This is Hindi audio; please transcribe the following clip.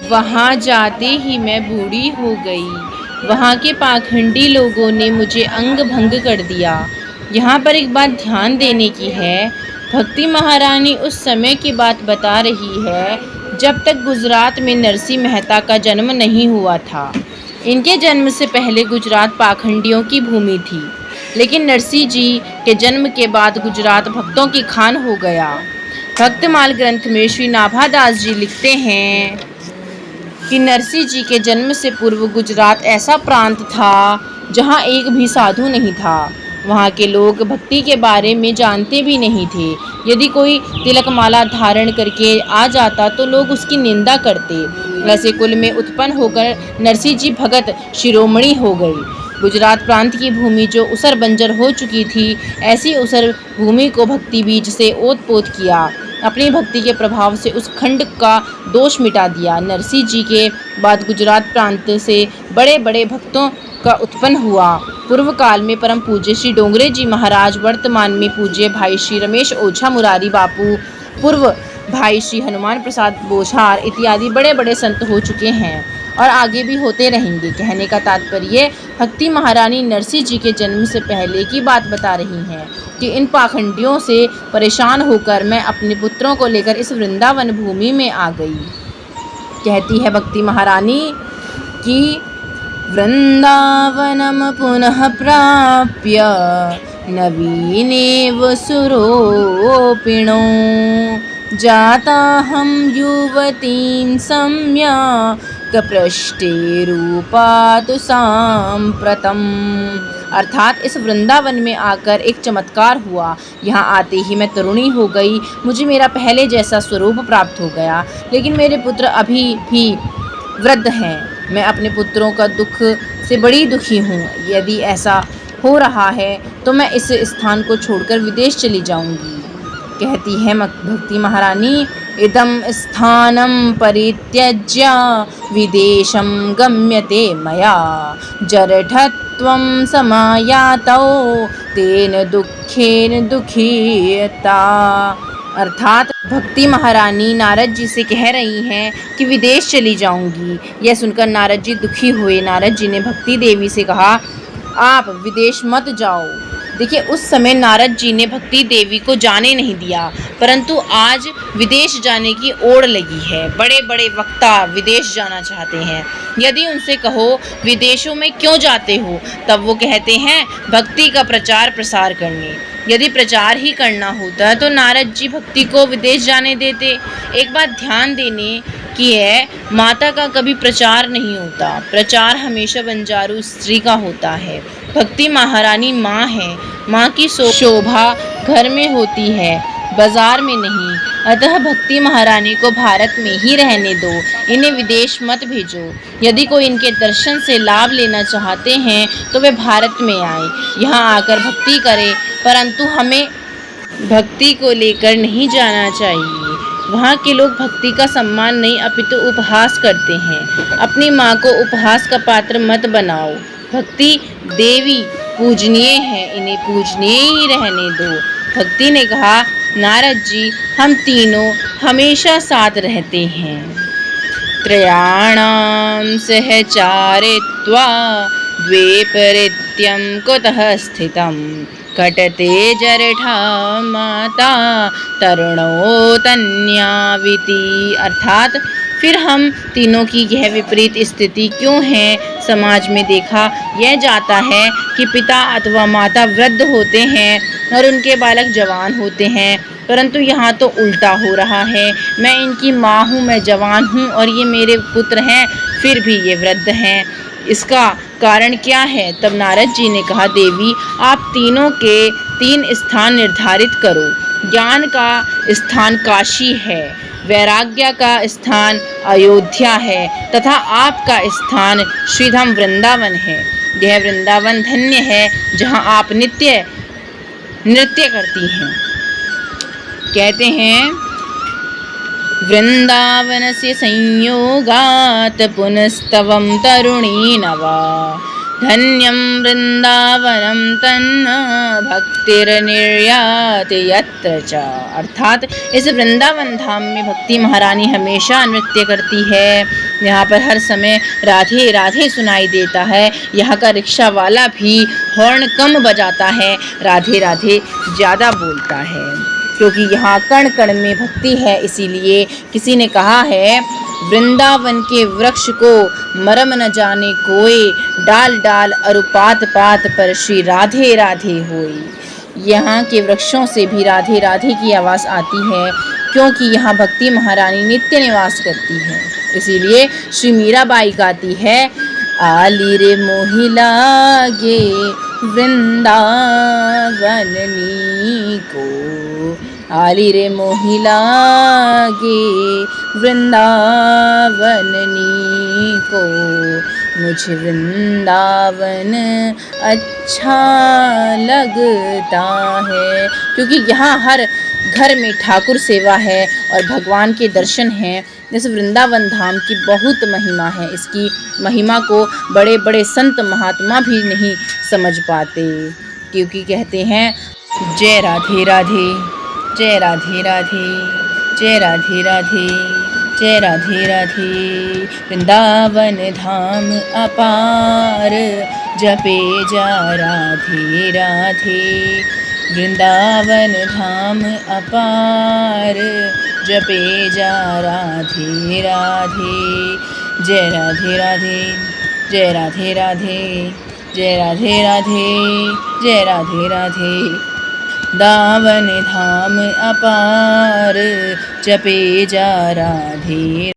वहाँ जाते ही मैं बूढ़ी हो गई। वहाँ के पाखंडी लोगों ने मुझे अंग भंग कर दिया। यहाँ पर एक बात ध्यान देने की है। भक्ति महारानी उस समय की बात बता रही है जब तक गुजरात में नरसिंह मेहता का जन्म नहीं हुआ था। इनके जन्म से पहले गुजरात पाखंडियों की भूमि थी, लेकिन नरसिंह जी के जन्म के बाद गुजरात भक्तों की खान हो गया। भक्तमाल ग्रंथ में श्री नाभादास जी लिखते हैं कि नरसिंह जी के जन्म से पूर्व गुजरात ऐसा प्रांत था जहाँ एक भी साधु नहीं था। वहाँ के लोग भक्ति के बारे में जानते भी नहीं थे। यदि कोई तिलकमाला धारण करके आ जाता तो लोग उसकी निंदा करते। ऐसे कुल में उत्पन्न होकर नरसिंह जी भगत शिरोमणि हो गए। गुजरात प्रांत की भूमि जो उसर बंजर हो चुकी थी, ऐसी उसर भूमि को भक्ति बीज से ओत-पोत किया। अपनी भक्ति के प्रभाव से उस खंड का दोष मिटा दिया। नरसिंह जी के बाद गुजरात प्रांत से बड़े बड़े भक्तों का उत्पन्न हुआ। पूर्व काल में परम पूज्य श्री डोंगरे जी महाराज, वर्तमान में पूज्य भाई श्री रमेश ओझा मुरारी बापू, पूर्व भाई श्री हनुमान प्रसाद बोझार इत्यादि बड़े बड़े संत हो चुके हैं और आगे भी होते रहेंगे। कहने का तात्पर्य भक्ति महारानी नरसिंह जी के जन्म से पहले की बात बता रही हैं कि इन पाखंडियों से परेशान होकर मैं अपने पुत्रों को लेकर इस वृंदावन भूमि में आ गई। कहती है भक्ति महारानी कि वृंदावनम पुनः प्राप्य नवीनेव सुरोपिणो जाता हम युवतीं सम्यक् पृष्ठे रूपातु सांप्रतम। अर्थात इस वृंदावन में आकर एक चमत्कार हुआ। यहाँ आते ही मैं तरुणी हो गई। मुझे मेरा पहले जैसा स्वरूप प्राप्त हो गया, लेकिन मेरे पुत्र अभी भी वृद्ध हैं। मैं अपने पुत्रों का दुख से बड़ी दुखी हूँ। यदि ऐसा हो रहा है तो मैं इस स्थान को छोड़कर विदेश चली जाऊँगी। कहती है भक्ति महारानी, इदं स्थानं परित्यज्य विदेशं गम्यते मया जरठत्वं समायातौ तेन दुखेन दुखीयता। अर्थात भक्ति महारानी नारद जी से कह रही हैं कि विदेश चली जाऊंगी। यह सुनकर नारद जी दुखी हुए। नारद जी ने भक्ति देवी से कहा, आप विदेश मत जाओ। देखिए, उस समय नारद जी ने भक्ति देवी को जाने नहीं दिया, परंतु आज विदेश जाने की ओड़ लगी है। बड़े बड़े वक्ता विदेश जाना चाहते हैं। यदि उनसे कहो विदेशों में क्यों जाते हो, तब वो कहते हैं भक्ति का प्रचार प्रसार करने। यदि प्रचार ही करना होता तो नारद जी भक्ति को विदेश जाने देते। एक बात ध्यान देने की है, माता का कभी प्रचार नहीं होता। प्रचार हमेशा बंजारू स्त्री का होता है। भक्ति महारानी माँ है। माँ की शोभा घर में होती है, बाजार में नहीं। अतः भक्ति महारानी को भारत में ही रहने दो, इन्हें विदेश मत भेजो। यदि कोई इनके दर्शन से लाभ लेना चाहते हैं तो वे भारत में आए, यहाँ आकर भक्ति करें, परंतु हमें भक्ति को लेकर नहीं जाना चाहिए। वहाँ के लोग भक्ति का सम्मान नहीं अपितु उपहास करते हैं। अपनी माँ को उपहास का पात्र मत बनाओ। भक्ति देवी पूजनीय है, इन्हें पूजनीय ही रहने दो। भक्ति ने कहा, नारद जी हम तीनों हमेशा साथ रहते हैं। त्रयाणां सहचारित्वा द्वैपरित्यं कुतः स्थितं कटते जरठा माता तरुणो तन्याविति। अर्थात फिर हम तीनों की यह विपरीत स्थिति क्यों है? समाज में देखा यह जाता है कि पिता अथवा माता वृद्ध होते हैं और उनके बालक जवान होते हैं, परंतु यहाँ तो उल्टा हो रहा है। मैं इनकी माँ हूँ, मैं जवान हूँ और ये मेरे पुत्र हैं, फिर भी ये वृद्ध हैं। इसका कारण क्या है? तब नारद जी ने कहा, देवी आप तीनों के 3 स्थान निर्धारित करो। ज्ञान का स्थान काशी है, वैराग्य का स्थान अयोध्या है तथा आपका स्थान श्रीधाम वृंदावन है। यह वृंदावन धन्य है जहाँ आप नित्य नृत्य करती हैं। कहते हैं, वृंदावनस्य संयोगात् पुनस्तवं तरुणी नवा धन्यं वृंदावनम तन्न भक्तिर्निर्याति यत्र च। अर्थात इस वृंदावन धाम में भक्ति महारानी हमेशा नृत्य करती है। यहाँ पर हर समय राधे राधे सुनाई देता है। यहाँ का रिक्शा वाला भी हॉर्न कम बजाता है, राधे राधे ज़्यादा बोलता है, क्योंकि यहाँ कण कण में भक्ति है। इसीलिए किसी ने कहा है, वृंदावन के वृक्ष को मरम न जाने कोई, डाल डाल अरु पात पात पर श्री राधे राधे होई। यहाँ के वृक्षों से भी राधे राधे की आवाज़ आती है, क्योंकि यहाँ भक्ति महारानी नित्य निवास करती है। इसीलिए श्री मीराबाई गाती है, आली रे मोहिला गे वृंदावननी को, आली रे मोहिला गे वृंदावननी को, मुझे वृंदावन अच्छा लगता है। क्योंकि यहाँ हर घर में ठाकुर सेवा है और भगवान के दर्शन हैं। इस वृंदावन धाम की बहुत महिमा है। इसकी महिमा को बड़े बड़े संत महात्मा भी नहीं समझ पाते, क्योंकि कहते हैं, जय राधे राधे, जय राधे राधे, जय राधे राधे, जय राधे राधे। वृंदावन धाम अपार, जपे जा राधे राधे। वृंदावन धाम अपार, जपे जा राधे राधे। जय राधे राधे, जय राधे राधे, जय राधे राधे, जय राधे राधे। दावन धाम अपार, जपे जा राधे।